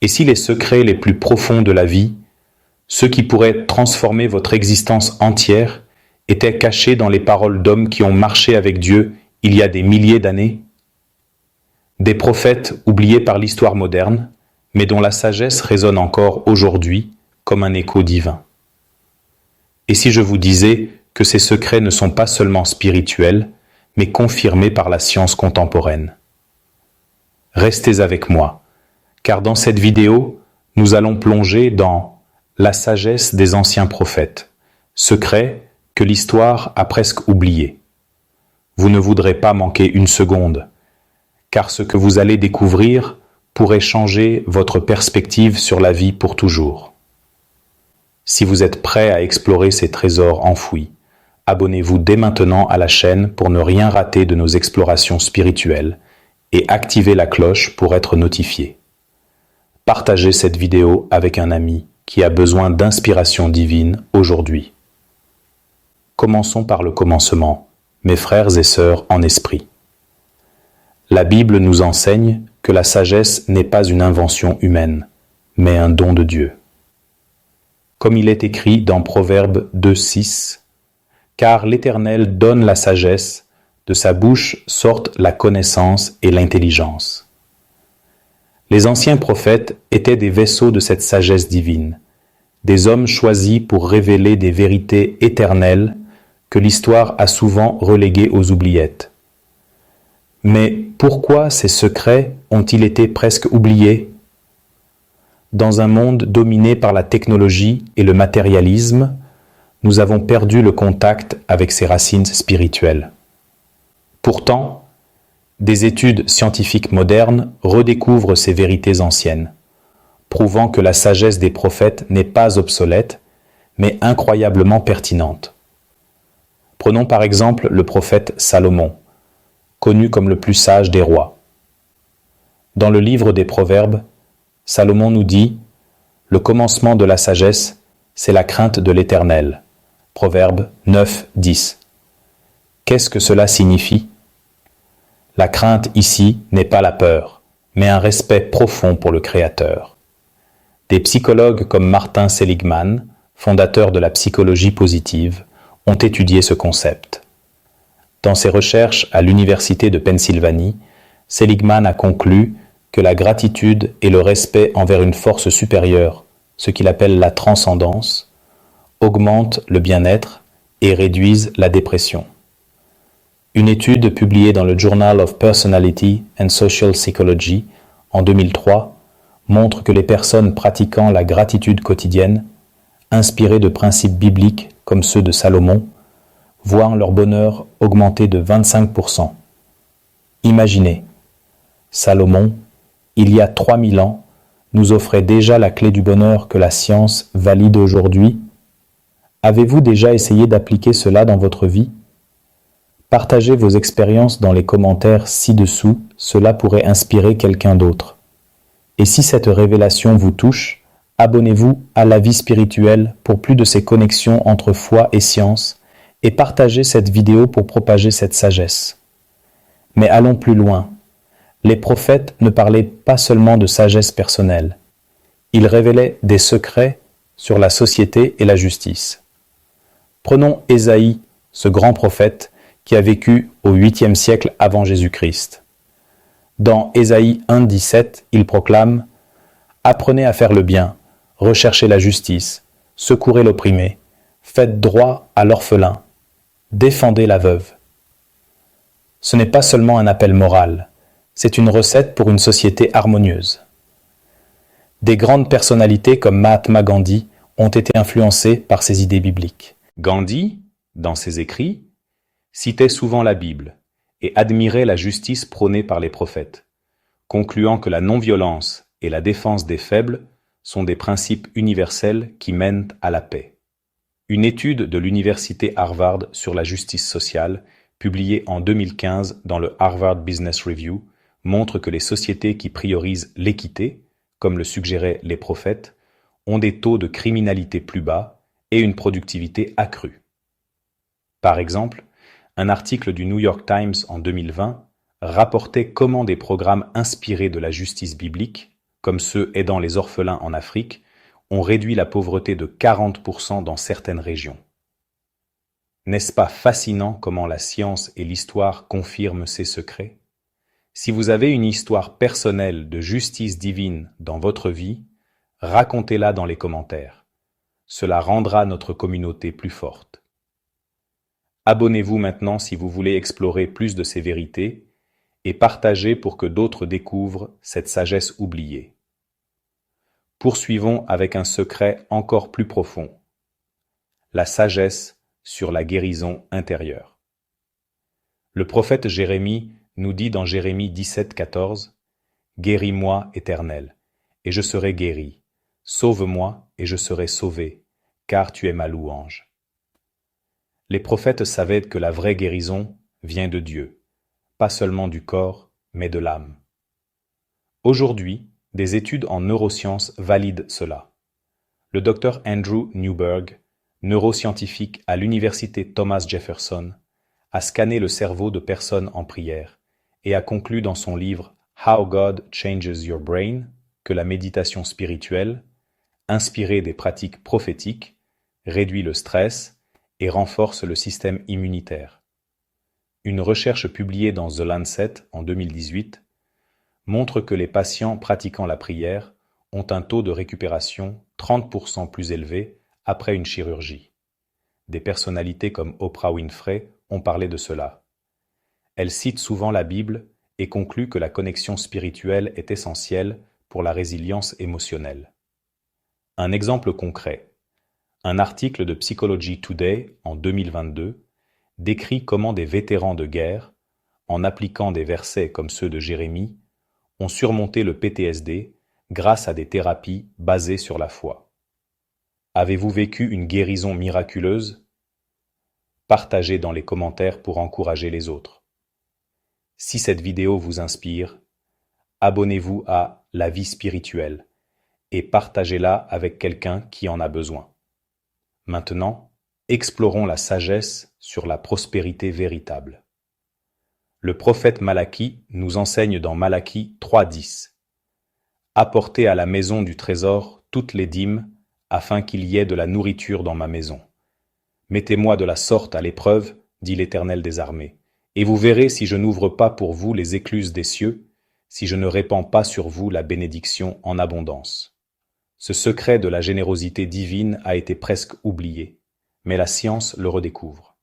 Et si les secrets les plus profonds de la vie, ceux qui pourraient transformer votre existence entière, étaient cachés dans les paroles d'hommes qui ont marché avec Dieu il y a des milliers d'années? Des prophètes oubliés par l'histoire moderne, mais dont la sagesse résonne encore aujourd'hui comme un écho divin. Et si je vous disais que ces secrets ne sont pas seulement spirituels, mais confirmés par la science contemporaine? Restez avec moi, car dans cette vidéo, nous allons plonger dans la sagesse des anciens prophètes, secrets que l'histoire a presque oubliés. Vous ne voudrez pas manquer une seconde, car ce que vous allez découvrir pourrait changer votre perspective sur la vie pour toujours. Si vous êtes prêt à explorer ces trésors enfouis, abonnez-vous dès maintenant à la chaîne pour ne rien rater de nos explorations spirituelles et activez la cloche pour être notifié. Partagez cette vidéo avec un ami qui a besoin d'inspiration divine aujourd'hui. Commençons par le commencement, mes frères et sœurs en esprit. La Bible nous enseigne que la sagesse n'est pas une invention humaine, mais un don de Dieu. Comme il est écrit dans Proverbes 2:6, « Car l'Éternel donne la sagesse, de sa bouche sortent la connaissance et l'intelligence. » Les anciens prophètes étaient des vaisseaux de cette sagesse divine, des hommes choisis pour révéler des vérités éternelles que l'histoire a souvent reléguées aux oubliettes. Mais pourquoi ces secrets ont-ils été presque oubliés? Dans un monde dominé par la technologie et le matérialisme, nous avons perdu le contact avec ses racines spirituelles. Pourtant, des études scientifiques modernes redécouvrent ces vérités anciennes, prouvant que la sagesse des prophètes n'est pas obsolète, mais incroyablement pertinente. Prenons par exemple le prophète Salomon, connu comme le plus sage des rois. Dans le livre des Proverbes, Salomon nous dit « Le commencement de la sagesse, c'est la crainte de l'Éternel. » Proverbe 9:10. Qu'est-ce que cela signifie? La crainte ici n'est pas la peur, mais un respect profond pour le Créateur. Des psychologues comme Martin Seligman, fondateur de la psychologie positive, ont étudié ce concept. Dans ses recherches à l'Université de Pennsylvanie, Seligman a conclu que la gratitude et le respect envers une force supérieure, ce qu'il appelle la transcendance, augmentent le bien-être et réduisent la dépression. Une étude publiée dans le Journal of Personality and Social Psychology en 2003 montre que les personnes pratiquant la gratitude quotidienne, inspirées de principes bibliques comme ceux de Salomon, voient leur bonheur augmenter de 25%. Imaginez, Salomon, il y a 3000 ans, nous offrait déjà la clé du bonheur que la science valide aujourd'hui. Avez-vous déjà essayé d'appliquer cela dans votre vie? Partagez vos expériences dans les commentaires ci-dessous, cela pourrait inspirer quelqu'un d'autre. Et si cette révélation vous touche, abonnez-vous à La Vie Spirituelle pour plus de ces connexions entre foi et science et partagez cette vidéo pour propager cette sagesse. Mais allons plus loin. Les prophètes ne parlaient pas seulement de sagesse personnelle. Ils révélaient des secrets sur la société et la justice. Prenons Ésaïe, ce grand prophète qui a vécu au 8e siècle avant Jésus-Christ. Dans Ésaïe 1:17, il proclame « Apprenez à faire le bien, recherchez la justice, secourez l'opprimé, faites droit à l'orphelin, défendez la veuve. » Ce n'est pas seulement un appel moral, c'est une recette pour une société harmonieuse. Des grandes personnalités comme Mahatma Gandhi ont été influencées par ces idées bibliques. Gandhi, dans ses écrits, citait souvent la Bible et admirait la justice prônée par les prophètes, concluant que la non-violence et la défense des faibles sont des principes universels qui mènent à la paix. Une étude de l'université Harvard sur la justice sociale, publiée en 2015 dans le Harvard Business Review, montre que les sociétés qui priorisent l'équité, comme le suggéraient les prophètes, ont des taux de criminalité plus bas et une productivité accrue. Par exemple, un article du New York Times en 2020 rapportait comment des programmes inspirés de la justice biblique, comme ceux aidant les orphelins en Afrique, ont réduit la pauvreté de 40% dans certaines régions. N'est-ce pas fascinant comment la science et l'histoire confirment ces secrets? Si vous avez une histoire personnelle de justice divine dans votre vie, racontez-la dans les commentaires. Cela rendra notre communauté plus forte. Abonnez-vous maintenant si vous voulez explorer plus de ces vérités et partagez pour que d'autres découvrent cette sagesse oubliée. Poursuivons avec un secret encore plus profond. La sagesse sur la guérison intérieure. Le prophète Jérémie nous dit dans Jérémie 17,14 « Guéris-moi, Éternel, et je serai guéri. Sauve-moi, et je serai sauvé, car tu es ma louange. » Les prophètes savaient que la vraie guérison vient de Dieu, pas seulement du corps, mais de l'âme. Aujourd'hui, des études en neurosciences valident cela. Le docteur Andrew Newberg, neuroscientifique à l'université Thomas Jefferson, a scanné le cerveau de personnes en prière et a conclu dans son livre « How God Changes Your Brain » que la méditation spirituelle, inspirée des pratiques prophétiques, réduit le stress et renforce le système immunitaire. Une recherche publiée dans The Lancet en 2018 montre que les patients pratiquant la prière ont un taux de récupération 30% plus élevé après une chirurgie. Des personnalités comme Oprah Winfrey ont parlé de cela. Elle cite souvent la Bible et conclut que la connexion spirituelle est essentielle pour la résilience émotionnelle. Un exemple concret. Un article de Psychology Today en 2022 décrit comment des vétérans de guerre, en appliquant des versets comme ceux de Jérémie, ont surmonté le PTSD grâce à des thérapies basées sur la foi. Avez-vous vécu une guérison miraculeuse? Partagez dans les commentaires pour encourager les autres. Si cette vidéo vous inspire, abonnez-vous à La Vie Spirituelle et partagez-la avec quelqu'un qui en a besoin. Maintenant, explorons la sagesse sur la prospérité véritable. Le prophète Malachie nous enseigne dans Malachie 3,10 « Apportez à la maison du trésor toutes les dîmes, afin qu'il y ait de la nourriture dans ma maison. Mettez-moi de la sorte à l'épreuve, dit l'Éternel des armées, et vous verrez si je n'ouvre pas pour vous les écluses des cieux, si je ne répands pas sur vous la bénédiction en abondance. » Ce secret de la générosité divine a été presque oublié, mais la science le redécouvre.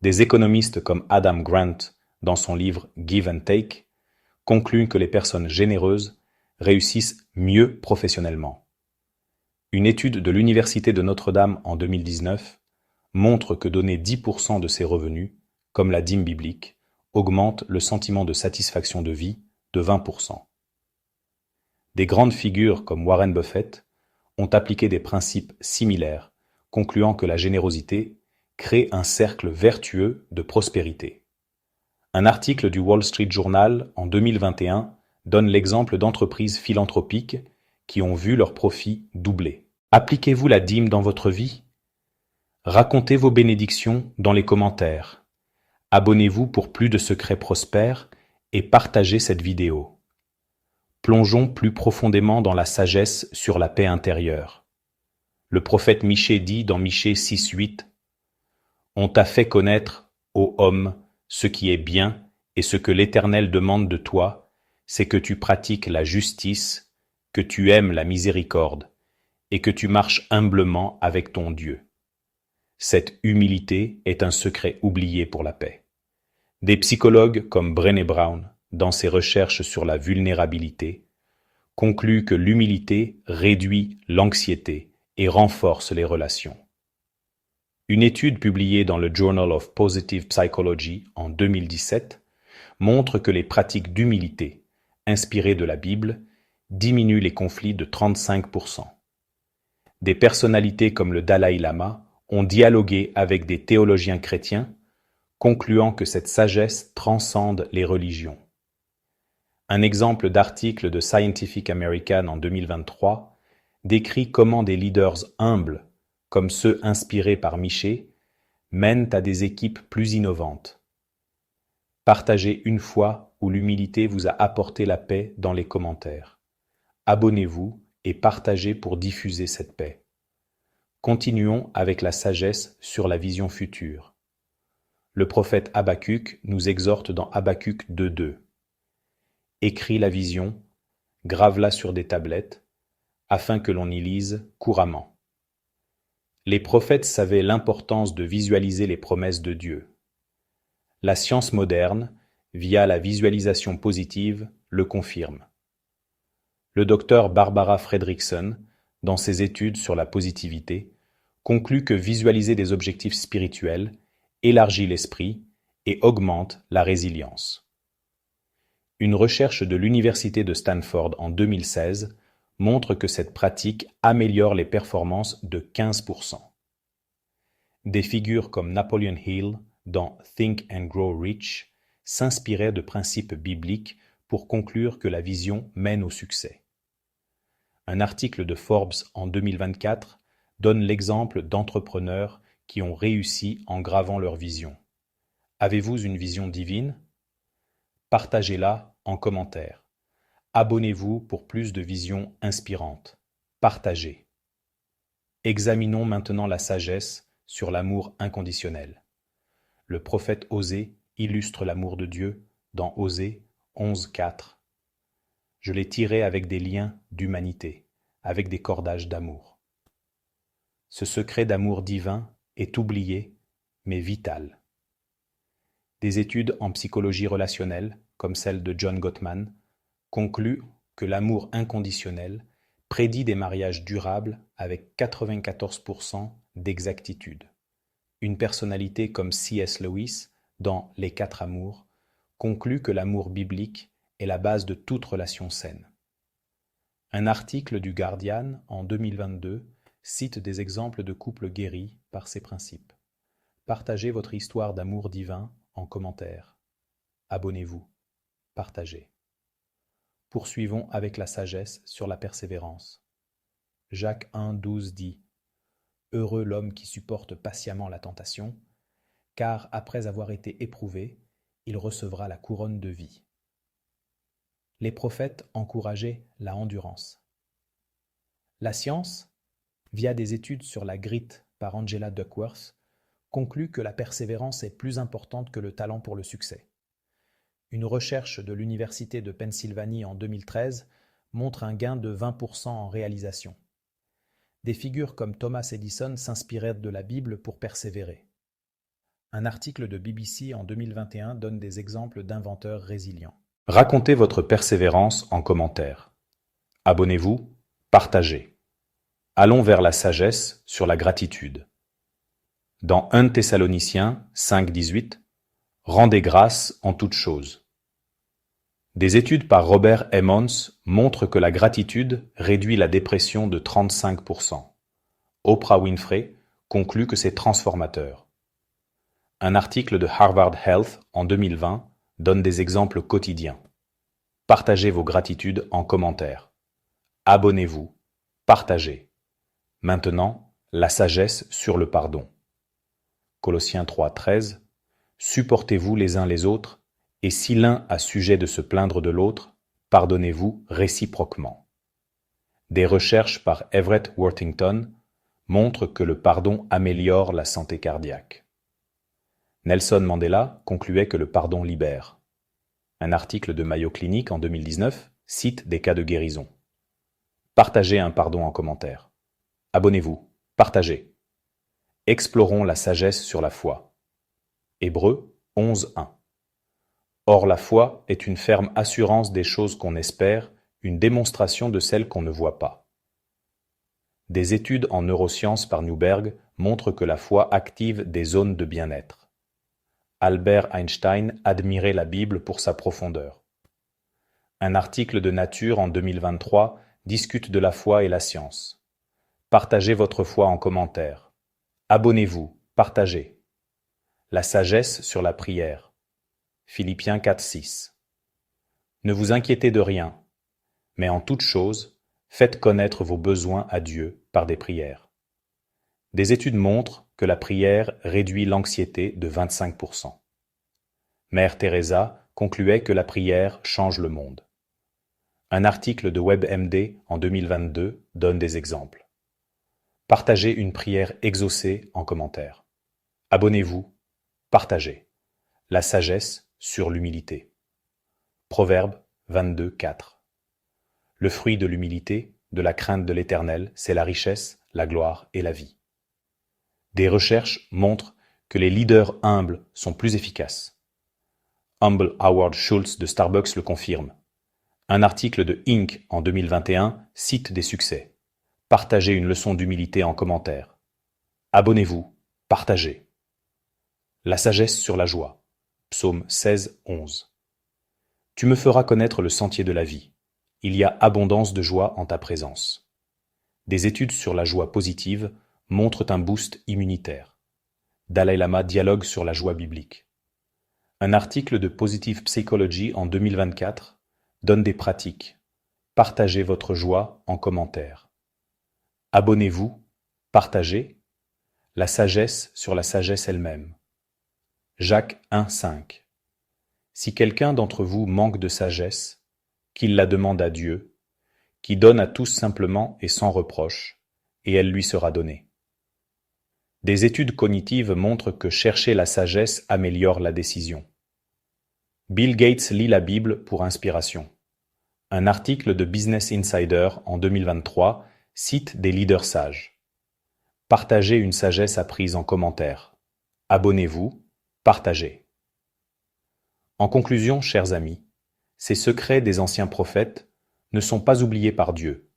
Des économistes comme Adam Grant, dans son livre Give and Take, concluent que les personnes généreuses réussissent mieux professionnellement. Une étude de l'Université de Notre-Dame en 2019 montre que donner 10% de ses revenus, comme la dîme biblique, augmente le sentiment de satisfaction de vie de 20%. Des grandes figures comme Warren Buffett ont appliqué des principes similaires, concluant que la générosité crée un cercle vertueux de prospérité. Un article du Wall Street Journal en 2021 donne l'exemple d'entreprises philanthropiques qui ont vu leurs profits doubler. Appliquez-vous la dîme dans votre vie? Racontez vos bénédictions dans les commentaires. Abonnez-vous pour plus de secrets prospères et partagez cette vidéo. Plongeons plus profondément dans la sagesse sur la paix intérieure. Le prophète Michée dit dans Michée 6,8 « On t'a fait connaître, ô homme, ce qui est bien et ce que l'Éternel demande de toi, c'est que tu pratiques la justice, que tu aimes la miséricorde et que tu marches humblement avec ton Dieu. » Cette humilité est un secret oublié pour la paix. Des psychologues comme Brené Brown, dans ses recherches sur la vulnérabilité, concluent que l'humilité réduit l'anxiété et renforce les relations. Une étude publiée dans le Journal of Positive Psychology en 2017 montre que les pratiques d'humilité, inspirées de la Bible, diminuent les conflits de 35%. Des personnalités comme le Dalai Lama ont dialogué avec des théologiens chrétiens, concluant que cette sagesse transcende les religions. Un exemple d'article de Scientific American en 2023 décrit comment des leaders humbles, comme ceux inspirés par Michée, mènent à des équipes plus innovantes. Partagez une fois où l'humilité vous a apporté la paix dans les commentaires. abonnez-vous et partagez pour diffuser cette paix. Continuons avec la sagesse sur la vision future. Le prophète Habakkuk nous exhorte dans Habakkuk 2:2. Écris la vision, grave-la sur des tablettes, afin que l'on y lise couramment. Les prophètes savaient l'importance de visualiser les promesses de Dieu. La science moderne, via la visualisation positive, le confirme. Le docteur Barbara Fredrickson, dans ses études sur la positivité, conclut que visualiser des objectifs spirituels élargit l'esprit et augmente la résilience. Une recherche de l'Université de Stanford en 2016 montre que cette pratique améliore les performances de 15%. Des figures comme Napoleon Hill dans Think and Grow Rich s'inspiraient de principes bibliques pour conclure que la vision mène au succès. Un article de Forbes en 2024 donne l'exemple d'entrepreneurs qui ont réussi en gravant leur vision. Avez-vous une vision divine? Partagez-la en commentaire. Abonnez-vous pour plus de visions inspirantes. Partagez. Examinons maintenant la sagesse sur l'amour inconditionnel. Le prophète Osée illustre l'amour de Dieu dans Osée 11:4. Je l'ai tiré avec des liens d'humanité, avec des cordages d'amour. Ce secret d'amour divin est oublié, mais vital. Des études en psychologie relationnelle, comme celle de John Gottman, concluent que l'amour inconditionnel prédit des mariages durables avec 94% d'exactitude. Une personnalité comme C.S. Lewis, dans Les 4 amours, conclut que l'amour biblique est la base de toute relation saine. Un article du Guardian en 2022 cite des exemples de couples guéris par ces principes. Partagez votre histoire d'amour divin en commentaire. Abonnez-vous. Partagez. Poursuivons avec la sagesse sur la persévérance. Jacques 1:12 dit « Heureux l'homme qui supporte patiemment la tentation, car après avoir été éprouvé, il recevra la couronne de vie. » Les prophètes encourageaient la endurance. La science, via des études sur la grit par Angela Duckworth, conclut que la persévérance est plus importante que le talent pour le succès. Une recherche de l'Université de Pennsylvanie en 2013 montre un gain de 20% en réalisation. Des figures comme Thomas Edison s'inspiraient de la Bible pour persévérer. Un article de BBC en 2021 donne des exemples d'inventeurs résilients. Racontez votre persévérance en commentaire. Abonnez-vous, partagez. Allons vers la sagesse sur la gratitude. Dans 1 Thessaloniciens 5:18, rendez grâce en toutes choses. Des études par Robert Emmons montrent que la gratitude réduit la dépression de 35%. Oprah Winfrey conclut que c'est transformateur. Un article de Harvard Health en 2020 donne des exemples quotidiens. Partagez vos gratitudes en commentaire. Abonnez-vous. Partagez. Maintenant, la sagesse sur le pardon. Colossiens 3:13. Supportez-vous les uns les autres, et si l'un a sujet de se plaindre de l'autre, pardonnez-vous réciproquement. Des recherches par Everett Worthington montrent que le pardon améliore la santé cardiaque. Nelson Mandela concluait que le pardon libère. Un article de Mayo Clinic en 2019 cite des cas de guérison. Partagez un pardon en commentaire. Abonnez-vous, partagez. Explorons la sagesse sur la foi. Hébreux 11:1. Or la foi est une ferme assurance des choses qu'on espère, une démonstration de celles qu'on ne voit pas. Des études en neurosciences par Newberg montrent que la foi active des zones de bien-être. Albert Einstein admirait la Bible pour sa profondeur. Un article de Nature en 2023 discute de la foi et la science. Partagez votre foi en commentaire. Abonnez-vous, partagez. La sagesse sur la prière. Philippiens 4:6. Ne vous inquiétez de rien, mais en toute chose, faites connaître vos besoins à Dieu par des prières. Des études montrent que la prière réduit l'anxiété de 25%. Mère Teresa concluait que la prière change le monde. Un article de WebMD en 2022 donne des exemples. Partagez une prière exaucée en commentaire. Abonnez-vous, partagez. La sagesse sur l'humilité. Proverbe 22, 4. Le fruit de l'humilité, de la crainte de l'Éternel, c'est la richesse, la gloire et la vie. Des recherches montrent que les leaders humbles sont plus efficaces. Humble Howard Schultz de Starbucks le confirme. Un article de Inc. en 2021 cite des succès. Partagez une leçon d'humilité en commentaire. Abonnez-vous, partagez. La sagesse sur la joie. Psaume 16, 11. Tu me feras connaître le sentier de la vie. Il y a abondance de joie en ta présence. Des études sur la joie positive montrent un boost immunitaire. Dalai Lama dialogue sur la joie biblique. Un article de Positive Psychology en 2024 donne des pratiques. Partagez votre joie en commentaire. Abonnez-vous, partagez. La sagesse sur la sagesse elle-même. Jacques 1, 5. Si quelqu'un d'entre vous manque de sagesse, qu'il la demande à Dieu, qui donne à tous simplement et sans reproche, et elle lui sera donnée. Des études cognitives montrent que chercher la sagesse améliore la décision. Bill Gates lit la Bible pour inspiration. Un article de Business Insider en 2023 cite des leaders sages. Partagez une sagesse apprise en commentaire. Abonnez-vous, partagez. En conclusion, chers amis, ces secrets des anciens prophètes ne sont pas oubliés par Dieu.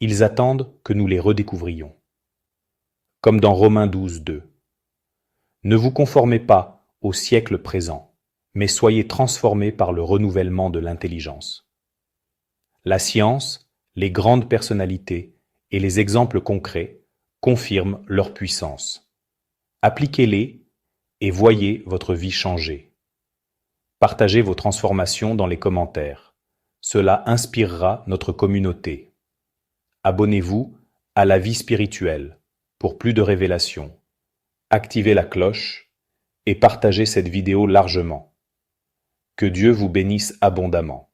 Ils attendent que nous les redécouvrions. Comme dans Romains 12, 2. Ne vous conformez pas au siècle présent, mais soyez transformés par le renouvellement de l'intelligence. La science, les grandes personnalités et les exemples concrets confirment leur puissance. Appliquez-les et voyez votre vie changer. Partagez vos transformations dans les commentaires. Cela inspirera notre communauté. Abonnez-vous à la vie spirituelle pour plus de révélations. Activez la cloche et partagez cette vidéo largement. Que Dieu vous bénisse abondamment.